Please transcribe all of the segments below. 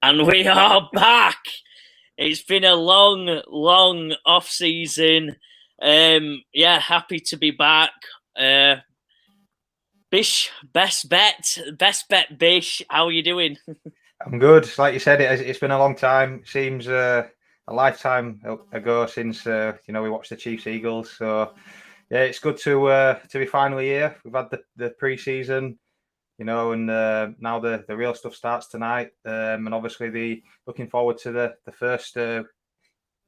And we are back. It's been a long off season. Happy to be back. Bish, best bet, Bish. How are you doing? I'm good. Like you said, it's been a long time. Seems a lifetime ago since we watched the Chiefs Eagles. So yeah, it's good to be finally here. We've had the pre-season, and now the real stuff starts tonight. And obviously looking forward to the first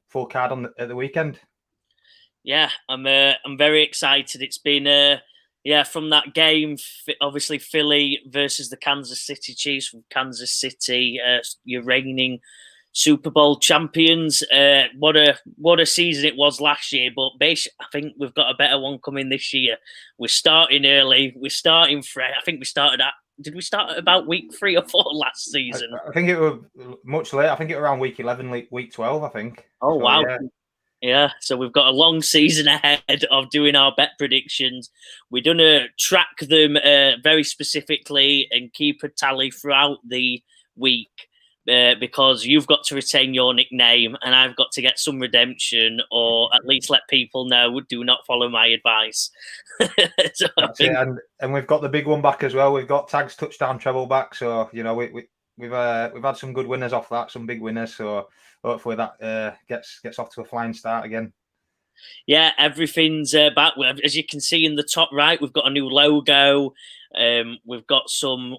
full card at the weekend. Yeah, I'm very excited. It's been from that game, obviously Philly versus the Kansas City Chiefs from Kansas City, your reigning Super Bowl champions. What a season it was last year, but basically, I think we've got a better one coming this year. We're starting early. We're starting fresh. I think we started at. Did we start at about week 3 or 4 last season? I think it was much later. I think it was around week 11, week 12. I think. Oh, so, wow. Yeah, so we've got a long season ahead of doing our bet predictions. We're going to track them very specifically and keep a tally throughout the week because you've got to retain your nickname and I've got to get some redemption, or at least let people know, do not follow my advice. So that's it. And we've got the big one back as well. We've got Tag's touchdown treble back. So, we've had some good winners off that, some big winners. So hopefully that gets off to a flying start again. Yeah, everything's back. As you can see in the top right, we've got a new logo. We've got some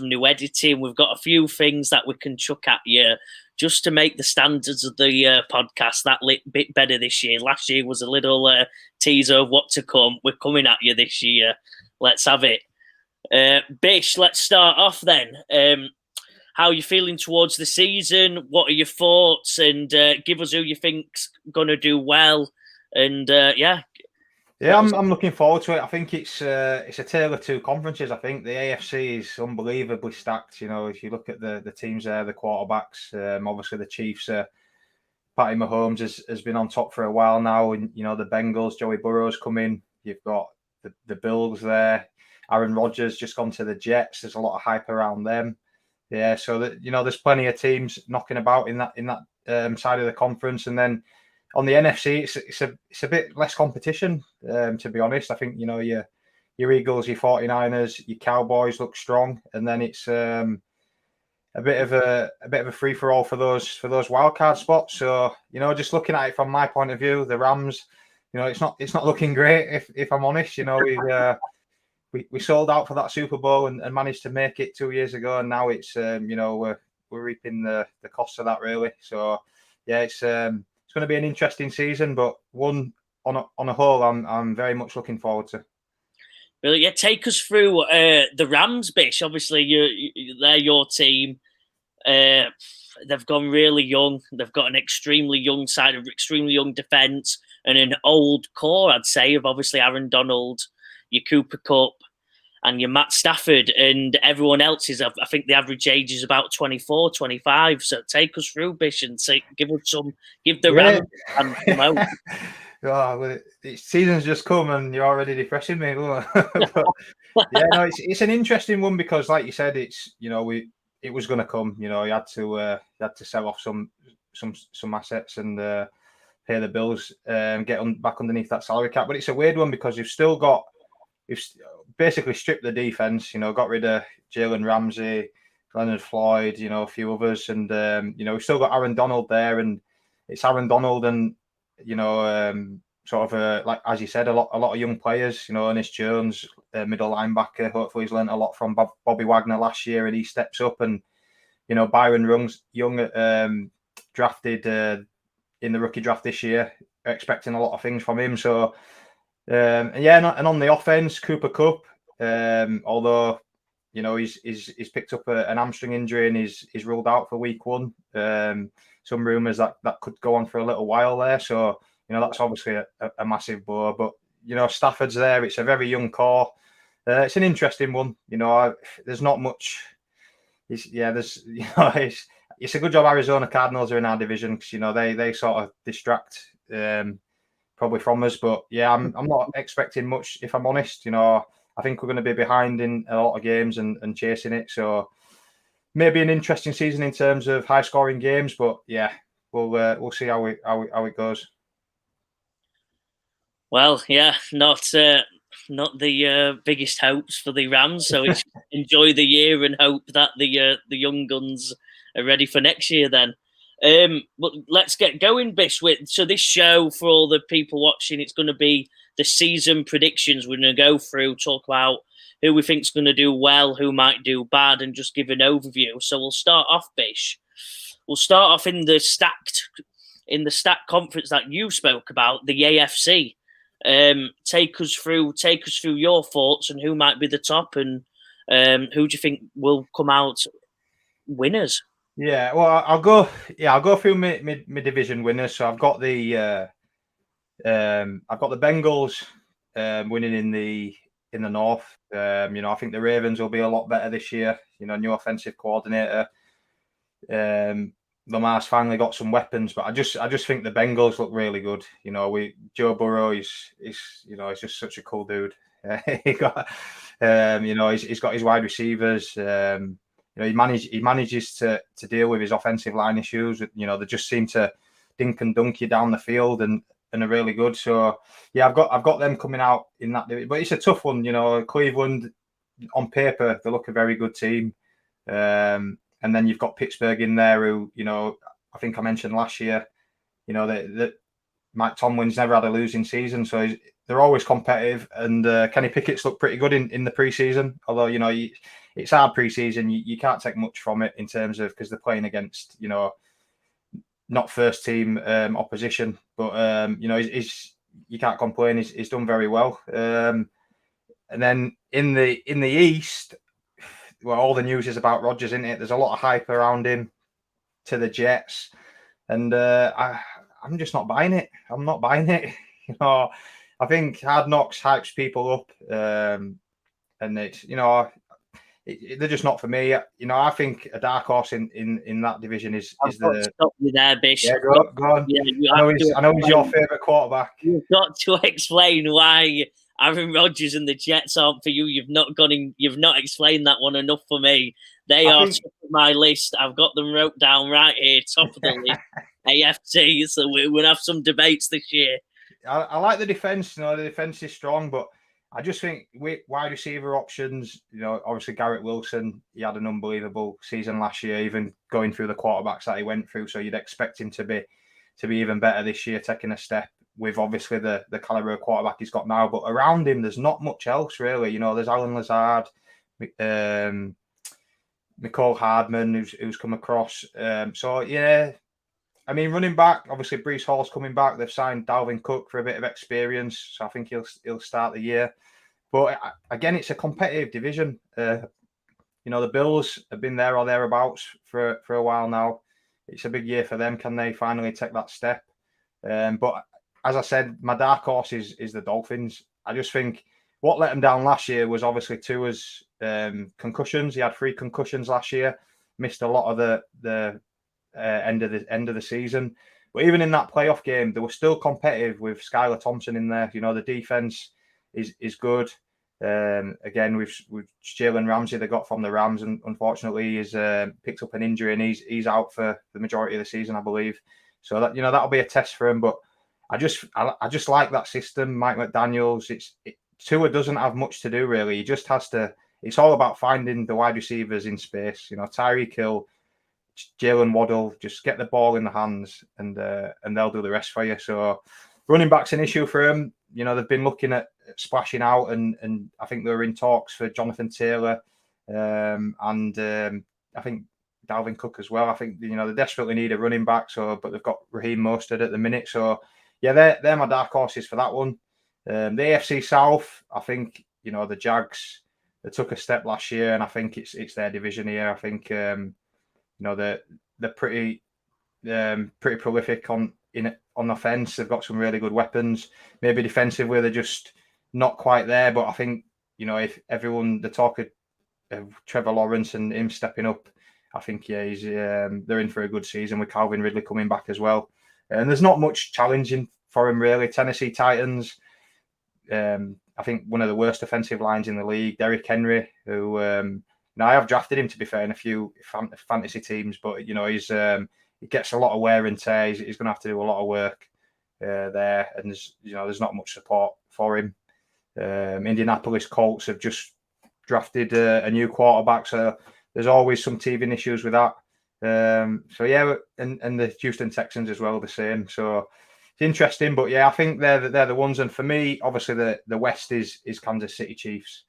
new editing. We've got a few things that we can chuck at you just to make the standards of the podcast that bit better this year. Last year was a little teaser of what to come. We're coming at you this year. Let's have it. Bish, let's start off then. How are you feeling towards the season? What are your thoughts? And give us who you think's going to do well. And I'm looking forward to it. I think it's a tale of two conferences. I think the AFC is unbelievably stacked. If you look at the teams there, the quarterbacks, obviously the Chiefs, Patty Mahomes has been on top for a while now, and the Bengals, Joey Burrow's come in. You've got the Bills there. Aaron Rodgers just gone to the Jets. There's a lot of hype around them. Yeah, so that there's plenty of teams knocking about in that side of the conference, and then on the NFC, it's a bit less competition, to be honest. I think your Eagles, your 49ers, your Cowboys look strong, and then it's a bit of a free for all for those wildcard spots. So just looking at it from my point of view, the Rams, it's not looking great if I'm honest. We sold out for that Super Bowl and managed to make it 2 years ago, and now it's we're reaping the costs of that really. So yeah, it's going to be an interesting season, but one on a whole, I'm very much looking forward to. Really, yeah. Take us through the Rams, Bish. Obviously, they're your team. They've gone really young. They've got an extremely young side, of extremely young defense, and an old core, I'd say, of obviously Aaron Donald, your Cooper Kupp, and your Matt Stafford, and everyone else is, I think the average age is about 24, 25. So take us through, Bish, and give the Rams and come out. Oh, the season's just come and you're already depressing me. But, yeah, no, it's an interesting one because, like you said, it's it was going to come. You had to sell off some assets and pay the bills, get back underneath that salary cap. But it's a weird one because you've basically stripped the defense. Got rid of Jalen Ramsey, Leonard Floyd, a few others, and we've still got Aaron Donald there, and it's Aaron Donald and like as you said, a lot of young players. Ernest Jones, middle linebacker. Hopefully, he's learned a lot from Bobby Wagner last year, and he steps up. And Byron Young, drafted in the rookie draft this year. Expecting a lot of things from him. So, and on the offense, Cooper Kupp, although he's picked up an hamstring injury and is ruled out for week 1. Some rumours that could go on for a little while there. So, that's obviously a massive blow. But, Stafford's there. It's a very young core. It's an interesting one. There's not much. It's a good job Arizona Cardinals are in our division because, they sort of distract probably from us. But, yeah, I'm not expecting much, if I'm honest. I think we're going to be behind in a lot of games and chasing it. So, maybe an interesting season in terms of high scoring games, but yeah, we'll see how it goes. Well, yeah, not the biggest hopes for the Rams. So it's enjoy the year and hope that the young guns are ready for next year. Then, but let's get going, Bish. So this show, for all the people watching, it's going to be the season predictions. We're going to go through, talk about who we think's going to do well, who might do bad, and just give an overview. So we'll start off, Bish. We'll start off in the stacked conference that you spoke about, the AFC. Take us through your thoughts and who might be the top, and who do you think will come out winners? Yeah, well, I'll go through my division winners. So I've got the Bengals winning in the north. I think the Ravens will be a lot better this year. New offensive coordinator. Lamar's finally got some weapons, but I just think the Bengals look really good. Joe Burrow is he's just such a cool dude. He got he's got his wide receivers. He manages to deal with his offensive line issues. They just seem to dink and dunk you down the field and are really good. So yeah, I've got them coming out in that, but it's a tough one. Cleveland on paper they look a very good team. And then you've got Pittsburgh in there, who I think I mentioned last year. That Mike Tomlin's never had a losing season, so they're always competitive. And Kenny Pickett's looked pretty good in the preseason. Although it's hard preseason, you can't take much from it in terms of because they're playing against not first team opposition, but you can't complain. He's done very well. And then in the East. Well, all the news is about Rodgers, isn't it? There's a lot of hype around him to the Jets, and I'm just not buying it. I'm not buying it. I think Hard Knocks hypes people up, and it's they're just not for me. I think a dark horse in that division is the. Stop you there, Bish. Yeah, go on. Yeah, I know he's your favourite quarterback. You've got to explain why Aaron Rodgers and the Jets aren't for you. You've not explained that one enough for me. They are top of my list. I've got them wrote down right here, top of the list. AFC. So we'll have some debates this year. I like the defense. The defense is strong, but I just think wide receiver options. Obviously Garrett Wilson. He had an unbelievable season last year, even going through the quarterbacks that he went through. So you'd expect him to be even better this year, taking a step with obviously the caliber of quarterback he's got now. But around him, there's not much else really. There's Alan Lazard, Nicole Hardman, who's come across. So yeah, I mean, running back, obviously Breece Hall's coming back. They've signed Dalvin Cook for a bit of experience, so I think he'll start the year. But again, it's a competitive division. The Bills have been there or thereabouts for a while now. It's a big year for them. Can they finally take that step? But as I said, my dark horse is the Dolphins. I just think what let them down last year was obviously Tua's concussions. He had 3 concussions last year, missed a lot of the end of the season. But even in that playoff game, they were still competitive with Skylar Thompson in there. The defense is good. Again, with Jalen Ramsey they got from the Rams, and unfortunately he's picked up an injury and he's out for the majority of the season, I believe. So that that'll be a test for him. But I just like that system. Mike McDaniels. Tua doesn't have much to do really. He just has to. It's all about finding the wide receivers in space. Tyreek Hill, Jalen Waddle, just get the ball in the hands and they'll do the rest for you. So running back's an issue for him. They've been looking at splashing out and I think they were in talks for Jonathan Taylor and I think Dalvin Cook as well. I think they desperately need a running back. But they've got Raheem Mostert at the minute. So yeah, they're my dark horses for that one. The AFC South, I think the Jags they took a step last year, and I think it's their division here. I think they're pretty prolific on offense. They've got some really good weapons. Maybe defensively they're just not quite there. But I think if everyone the talk of Trevor Lawrence and him stepping up, I think he's they're in for a good season with Calvin Ridley coming back as well. And there's not much challenging for him really. Tennessee Titans. I think one of the worst offensive lines in the league. Derrick Henry, who I have drafted him, to be fair, in a few fantasy teams, but he gets a lot of wear and tear. He's going to have to do a lot of work there, and there's not much support for him. Indianapolis Colts have just drafted a new quarterback, so there's always some teething issues with that. So yeah, and the Houston Texans as well, the same. So it's interesting, but yeah, I think they're the ones. And for me, obviously the West is Kansas City Chiefs.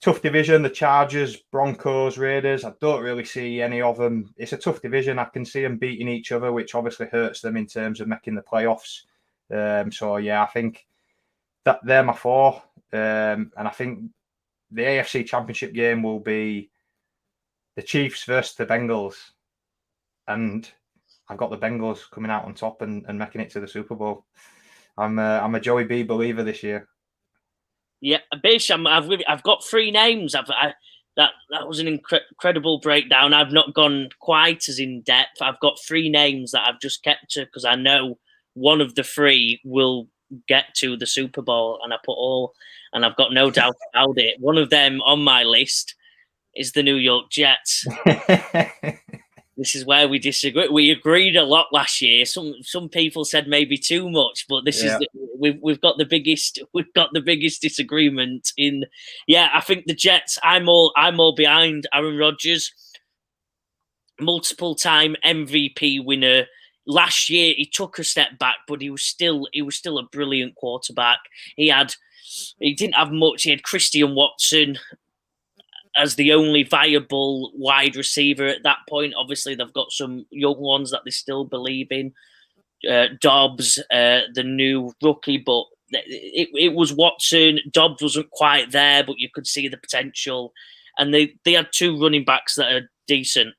Tough division, the Chargers, Broncos, Raiders. I don't really see any of them. It's a tough division. I can see them beating each other, which obviously hurts them in terms of making the playoffs. So yeah, I think that they're my four. And I think the AFC Championship game will be the Chiefs versus the Bengals. And I've got the Bengals coming out on top and making it to the Super Bowl. I'm a Joey B believer this year. Yeah, Bish, I've got three names. That was an incredible breakdown. I've not gone quite as in depth. I've got three names that I've just kept to because I know one of the three will get to the Super Bowl, and I've got no doubt about it. One of them on my list is the New York Jets. This is where we disagree. We agreed a lot last year. Some people said maybe too much, but we've got the biggest disagreement in. Yeah, I think the Jets. I'm all behind Aaron Rodgers, multiple time MVP winner. Last year he took a step back, but he was still a brilliant quarterback. He didn't have much. He had Christian Watson as the only viable wide receiver at that point. Obviously, they've got some young ones that they still believe in. Dobbs, the new rookie, but it was Watson. Dobbs wasn't quite there, but you could see the potential. And they had two running backs that are decent.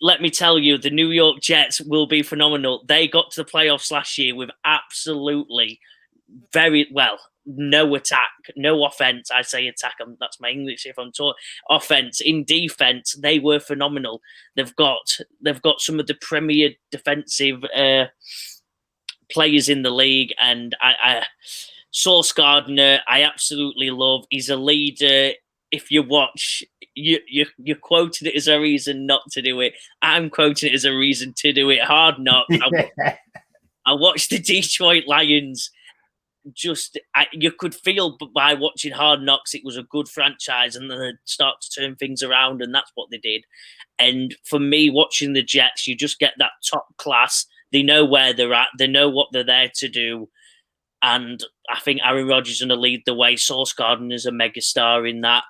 Let me tell you, the New York Jets will be phenomenal. They got to the playoffs last year with absolutely no attack, no offense. I say attack. That's my English if I'm talking offense. In defense, they were phenomenal. They've got some of the premier defensive players in the league, and I Sauce Gardner, I absolutely love. He's a leader. If you watch, you quoted it as a reason not to do it. I'm quoting it as a reason to do it. Hard Knocks. Yeah. I watched the Detroit Lions. You could feel by watching Hard Knocks it was a good franchise, and then they'd start to turn things around, and that's what they did. And for me, watching the Jets, you just get that top class. They know where they're at. They know what they're there to do. And I think Aaron Rodgers is going to lead the way. Sauce Gardner is a megastar in that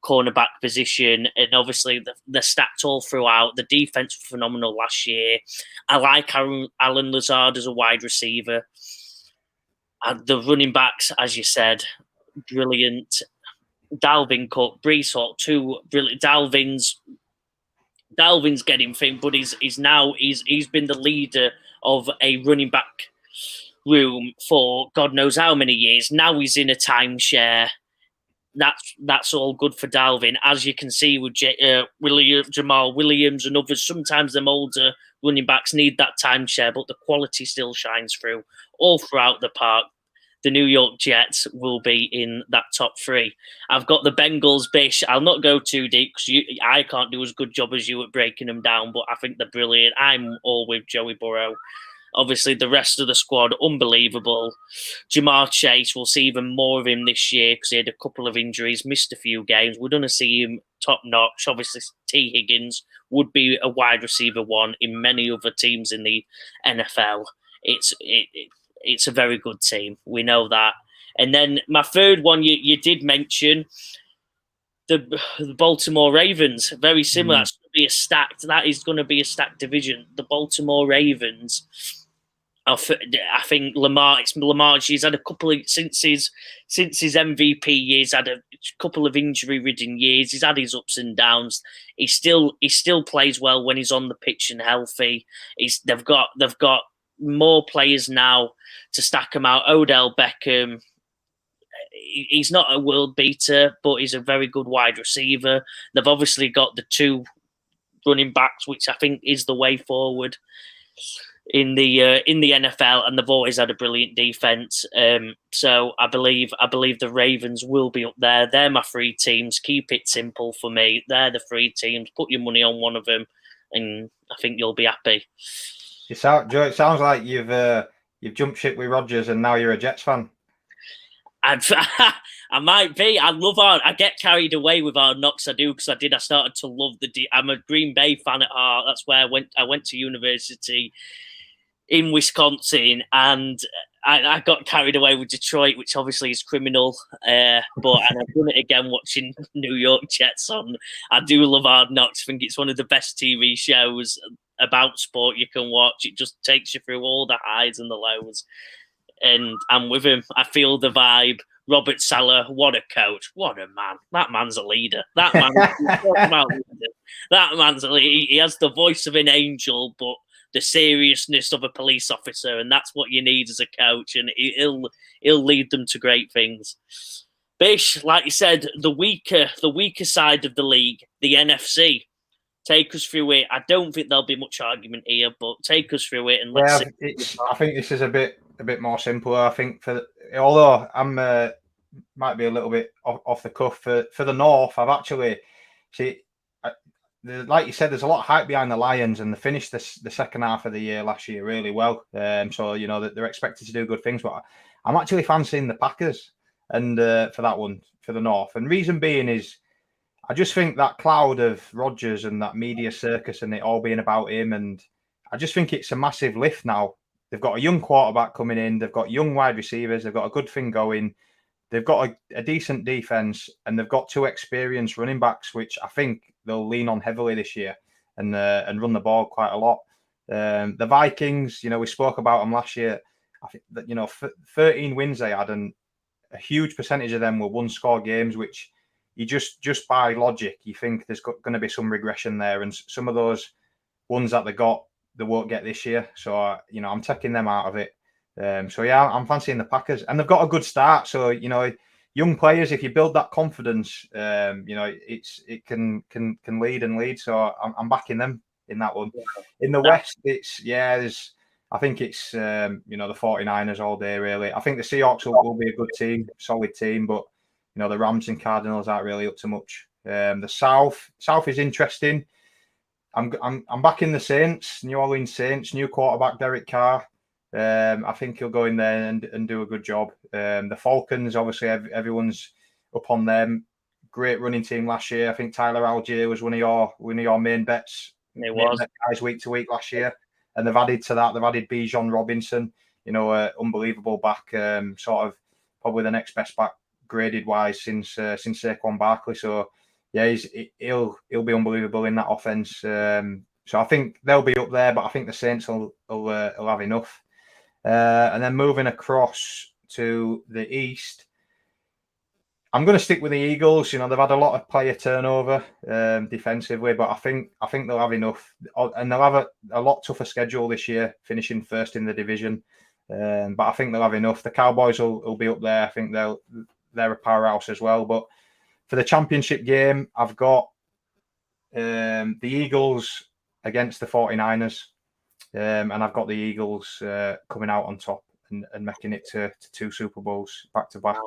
cornerback position. And obviously, they're stacked all throughout. The defense was phenomenal last year. I like Alan Lazard as a wide receiver. The running backs, as you said, brilliant. Dalvin Cook, Breece Hall, two brilliant. Dalvin's getting thing, but he's been the leader of a running back room for God knows how many years. Now he's in a timeshare. That's all good for Dalvin, as you can see with Jamal Williams and others. Sometimes them older running backs need that timeshare, but the quality still shines through all throughout the park. The New York Jets will be in that top three. I've got the Bengals, Bish. I'll not go too deep because I can't do as good job as you at breaking them down, but I think they're brilliant. I'm all with Joey Burrow. Obviously, the rest of the squad, unbelievable. Jamar Chase, we'll see even more of him this year because he had a couple of injuries, missed a few games. We're going to see him top-notch. Obviously, T. Higgins would be a wide receiver one in many other teams in the NFL. It's a very good team. We know that. And then my third one, you did mention, the Baltimore Ravens. Very similar. That is going to be a stacked division. The Baltimore Ravens. I think Lamar. He's had a couple of since his MVP years. Had a couple of injury-ridden years. He's had his ups and downs. He still plays well when he's on the pitch and healthy. They've got more players now to stack him out. Odell Beckham. He's not a world beater, but he's a very good wide receiver. They've obviously got the two running backs, which I think is the way forward. in the NFL, and they've always had a brilliant defense. So I believe the Ravens will be up there. They're my 3 teams. Keep it simple for me. They're the 3 teams. Put your money on one of them, and I think you'll be happy. Joe, it sounds like you've jumped ship with Rodgers, and now you're a Jets fan. I might be. I get carried away with Hard Knocks. I do, because I started to love I'm a Green Bay fan at heart. That's where I went to university in Wisconsin, and I got carried away with Detroit, which obviously is criminal. And I've done it again watching New York Jets on. I do love Hard Knocks. I think it's one of the best TV shows about sport you can watch. It just takes you through all the highs and the lows. And I'm with him. I feel the vibe. Robert Saleh, what a coach. What a man. That man's a leader. That man's a leader. He has the voice of an angel, but the seriousness of a police officer, and that's what you need as a coach, and he'll lead them to great things. Bish, like you said, the weaker side of the league, the NFC. Take us through it. I don't think there'll be much argument here, but take us through it, and let's see. I think this is a bit more simpler. I think although I'm might be a little bit off the cuff for the North, I've actually like you said, there's a lot of hype behind the Lions, and they finished the second half of the year last year really well. So they're expected to do good things, but I'm actually fancying the Packers, and for that one for the North, and reason being is, I just think that cloud of Rodgers and that media circus and it all being about him, and I just think it's a massive lift now. They've got a young quarterback coming in. They've got young wide receivers. They've got a good thing going. They've got a decent defense, and they've got 2 experienced running backs, which I think they'll lean on heavily this year and run the ball quite a lot. The Vikings, we spoke about them last year. I think that 13 wins they had, and a huge percentage of them were 1-score games, which you just by logic, you think there's going to be some regression there, and some of those ones that they won't get this year. So I'm taking them out of it. I'm fancying the Packers, and they've got a good start. So young players, if you build that confidence, it can lead. So I'm backing them in that one. In the West, I think it's the 49ers all day really. I think the Seahawks will be a good team, solid team, but the Rams and Cardinals aren't really up to much. The South is interesting. I'm backing the Saints, New Orleans Saints, new quarterback Derek Carr. I think he'll go in there and do a good job. The Falcons, obviously, everyone's up on them. Great running team last year. I think Tyler Algier was one of your main bets. It was guys week to week last year, and they've added to that. They've added Bijan Robinson. Unbelievable back. Sort of probably the next best back graded wise since Saquon Barkley. So yeah, he'll be unbelievable in that offense. So I think they'll be up there, but I think the Saints will have enough. And then moving across to the East, I'm going to stick with the Eagles. They've had a lot of player turnover defensively, but I think they'll have enough, and they'll have a lot tougher schedule this year, finishing first in the division. But I think they'll have enough. The Cowboys will be up there. I think they're a powerhouse as well. But for the championship game, I've got the Eagles against the 49ers. And I've got the Eagles coming out on top and making it to 2 Super Bowls back to back.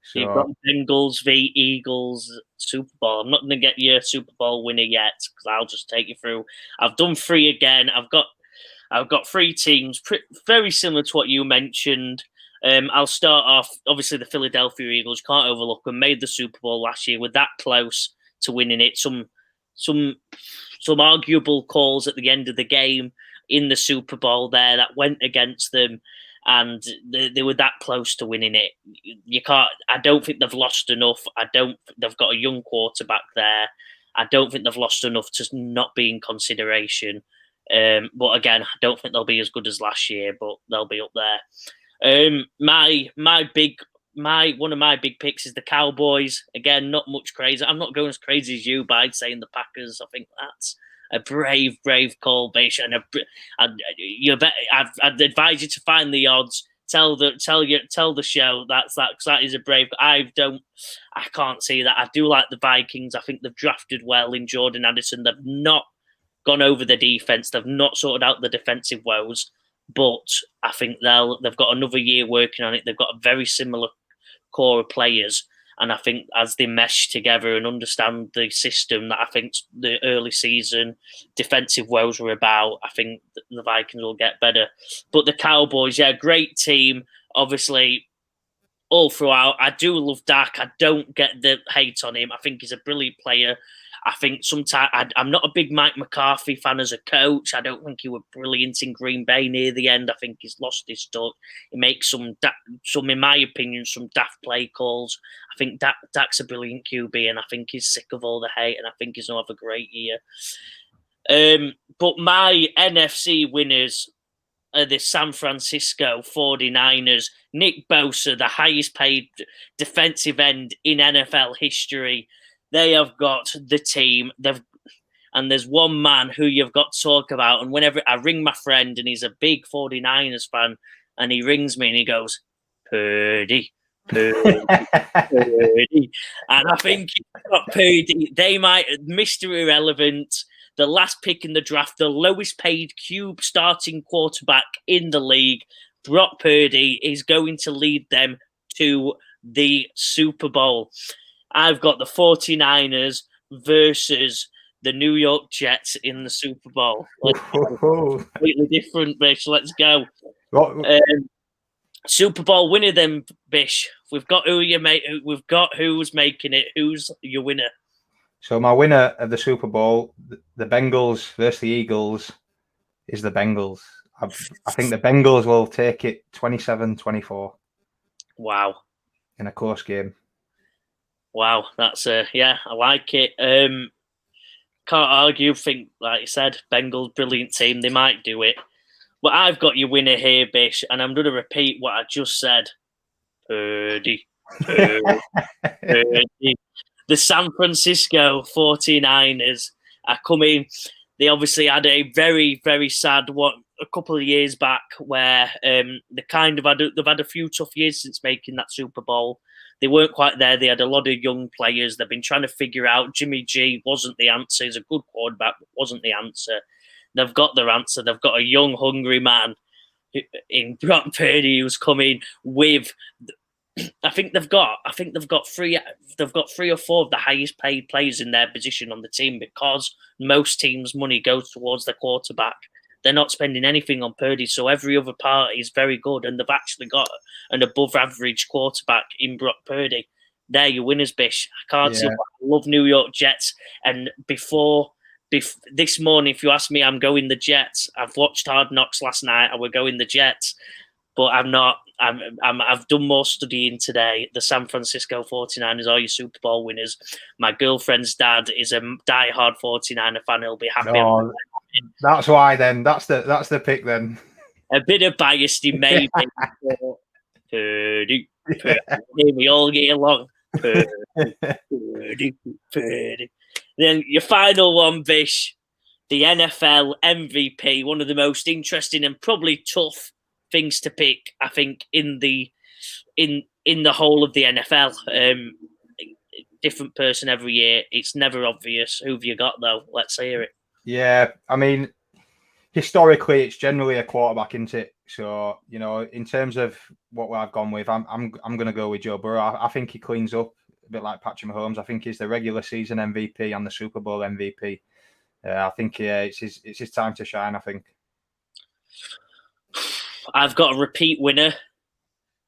So you've got Bengals v Eagles Super Bowl. I'm not going to get your Super Bowl winner yet, because I'll just take you through. I've done 3 again. I've got 3 teams, very similar to what you mentioned. I'll start off, obviously, the Philadelphia Eagles. Can't overlook them. Made the Super Bowl last year. With that close to winning it. Some arguable calls at the end of the game in the Super Bowl there that went against them, and they were that close to winning it. I don't think they've lost enough. They've got a young quarterback there. I don't think they've lost enough to not be in consideration. But again, I don't think they'll be as good as last year, but they'll be up there. One of my big picks is the Cowboys. Again, not much crazy. I'm not going as crazy as you by saying the Packers. I think that's a brave call, Bish, and I'd advise you to find the odds. Tell the show that is a brave. I can't see that. I do like the Vikings. I think they've drafted well in Jordan Addison. They've not gone over the defense. They've not sorted out the defensive woes, but I think they've got another year working on it. They've got a very similar core of players. And I think as they mesh together and understand the system that I think the early season defensive woes were about, I think the Vikings will get better. But the Cowboys, yeah, great team. Obviously, all throughout, I do love Dak. I don't get the hate on him. I think he's a brilliant player. I think sometimes I'm not a big Mike McCarthy fan as a coach. I don't think he was brilliant in Green Bay near the end. I think he's lost his touch. He makes some, in my opinion, some daft play calls. I think Dak's a brilliant QB, and I think he's sick of all the hate, and I think he's going to have a great year. But my NFC winners are the San Francisco 49ers. Nick Bosa, the highest paid defensive end in NFL history. They have got the team. And there's one man who you've got to talk about. And whenever I ring my friend, and he's a big 49ers fan, and he rings me and he goes, Purdy. And I think he's got Purdy. They might, Mr. Irrelevant, the last pick in the draft, the lowest paid starting quarterback in the league, Brock Purdy, is going to lead them to the Super Bowl. I've got the 49ers versus the New York Jets in the Super Bowl. Completely different, Bish. Let's go. Super Bowl winner then, Bish. We've got who's making it. Who's your winner? So my winner of the Super Bowl, the Bengals versus the Eagles, is the Bengals. I think the Bengals will take it 27-24. Wow. In a close game. Wow, that's I like it. Can't argue. Think, like you said, Bengals, brilliant team. They might do it. But I've got your winner here, Bish, and I'm going to repeat what I just said. Purdy. The San Francisco 49ers are coming. They obviously had a very, very sad one a couple of years back where they've had a few tough years since making that Super Bowl. They weren't quite there. They had a lot of young players. They've been trying to figure out. Jimmy G wasn't the answer. He's a good quarterback, but wasn't the answer. They've got their answer. They've got a young, hungry man in Brock Purdy who's coming with. I think they've got three or four of the highest paid players in their position on the team because most teams' money goes towards the quarterback. They're not spending anything on Purdy, so every other part is very good, and they've actually got an above-average quarterback in Brock Purdy. They're your winners, Bish. I can't see. I love New York Jets, and before this morning, if you ask me, I'm going the Jets. I've watched Hard Knocks last night. I were going the Jets, but I'm not. I've done more studying today. The San Francisco 49ers are your Super Bowl winners. My girlfriend's dad is a diehard 49er fan. He'll be happy. Oh, that's why then. That's the pick then. A bit of bias, maybe. Purdy. Hear me all year long. Purdy. Then your final one, Bish. The NFL MVP, one of the most interesting and probably tough things to pick, I think, in the whole of the NFL. Different person every year. It's never obvious. Who've you got though? Let's hear it. Yeah, I mean, historically, it's generally a quarterback, isn't it? So in terms of what I've gone with, I'm going to go with Joe Burrow. I think he cleans up a bit like Patrick Mahomes. I think he's the regular season MVP and the Super Bowl MVP. I think it's his time to shine. I think. I've got a repeat winner.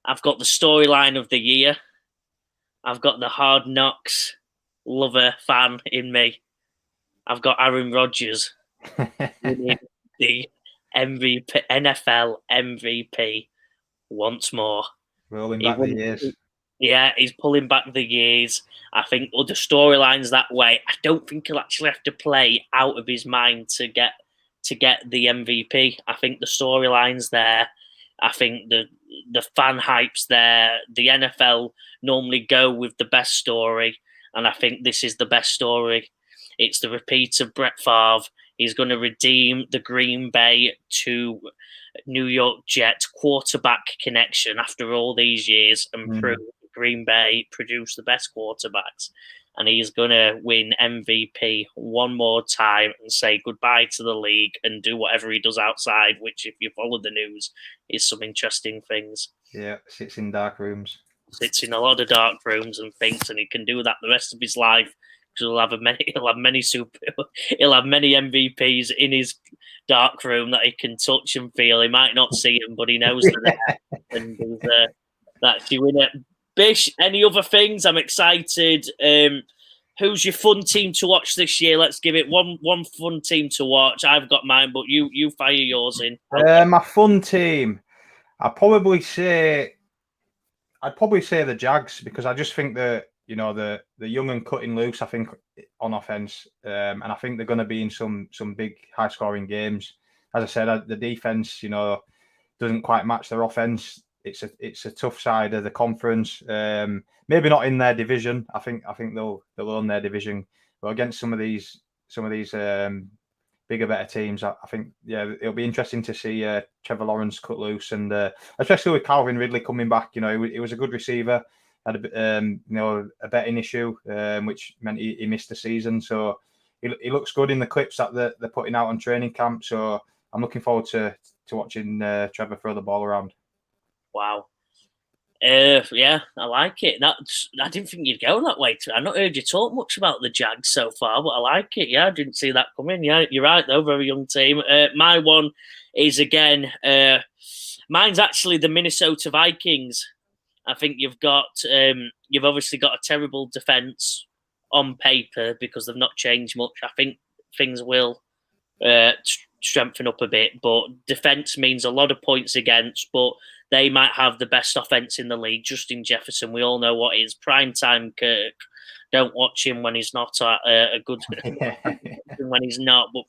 I've got the storyline of the year. I've got the Hard Knocks lover fan in me. I've got Aaron Rodgers winning the NFL MVP once more. Rolling back the years. Yeah, he's pulling back the years. I think the storyline's that way. I don't think he'll actually have to play out of his mind to get the MVP. I think the storyline's there. I think the fan hype's there. The NFL normally go with the best story, and I think this is the best story. It's the repeat of Brett Favre. He's going to redeem the Green Bay to New York Jets quarterback connection after all these years and prove Green Bay produce the best quarterbacks. and he's going to win MVP one more time and say goodbye to the league and do whatever he does outside, which, if you follow the news, is some interesting things. Yeah, sits in dark rooms. Sits in a lot of dark rooms and thinks, and he can do that the rest of his life because he'll have many MVPs in his dark room that he can touch and feel. He might not see them, but he knows they're there, and that's you in it. Bish, any other things? I'm excited. Who's your fun team to watch this year? Let's give it one fun team to watch. I've got mine, but you fire yours in. My fun team, I'd probably say the Jags, because I just think that the young and cutting loose, I think, on offense, and I think they're going to be in some big high scoring games. As I said, the defense, doesn't quite match their offense. It's a tough side of the conference. Maybe not in their division. I think they'll own their division, but against some of these bigger, better teams, I think it'll be interesting to see Trevor Lawrence cut loose, and especially with Calvin Ridley coming back. He was a good receiver. Had a betting issue, which meant he missed the season. So he looks good in the clips that they're putting out on training camp. So I'm looking forward to watching Trevor throw the ball around. Wow. Yeah, I like it. I didn't think you'd go that way. I've not heard you talk much about the Jags so far, but I like it. Yeah, I didn't see that coming. Yeah, you're right, though. Very young team. My one is, again, mine's actually the Minnesota Vikings. I think you've obviously got a terrible defense on paper because they've not changed much. I think things will strengthen up a bit, but defense means a lot of points against, but they might have the best offense in the league. Justin Jefferson, we all know what is primetime Kirk. Don't watch him when he's not a good when he's not, but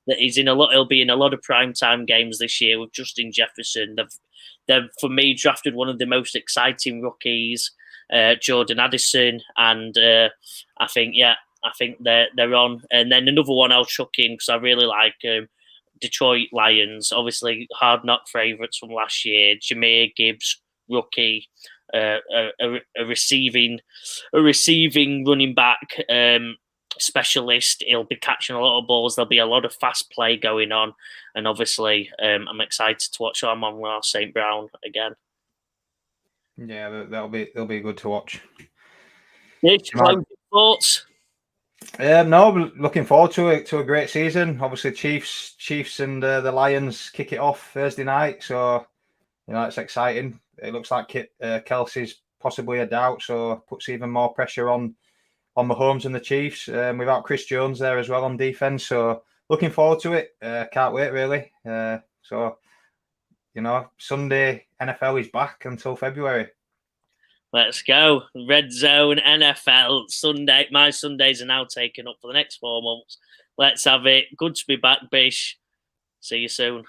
that he's in a lot. He'll be in a lot of primetime games this year with Justin Jefferson. They've for me drafted one of the most exciting rookies, Jordan Addison, and I think they're on. And then another one I'll chuck in because I really like Detroit Lions, obviously hard knock favourites from last year. Jahmyr Gibbs, rookie, a receiving running back specialist. He'll be catching a lot of balls. There'll be a lot of fast play going on, and obviously, I'm excited to watch Amon-Ra St. Brown again. Yeah, they'll be good to watch. Closing thoughts. No, looking forward to a great season. Obviously, Chiefs and the Lions kick it off Thursday night, so it's exciting. It looks like Kelsey's possibly a doubt, so puts even more pressure on Mahomes and the Chiefs. Without Chris Jones there as well on defense, so looking forward to it. Can't wait really. So Sunday NFL is back until February. Let's go. Red Zone NFL Sunday. My Sundays are now taken up for the next 4 months. Let's have it. Good to be back, Bish. See you soon.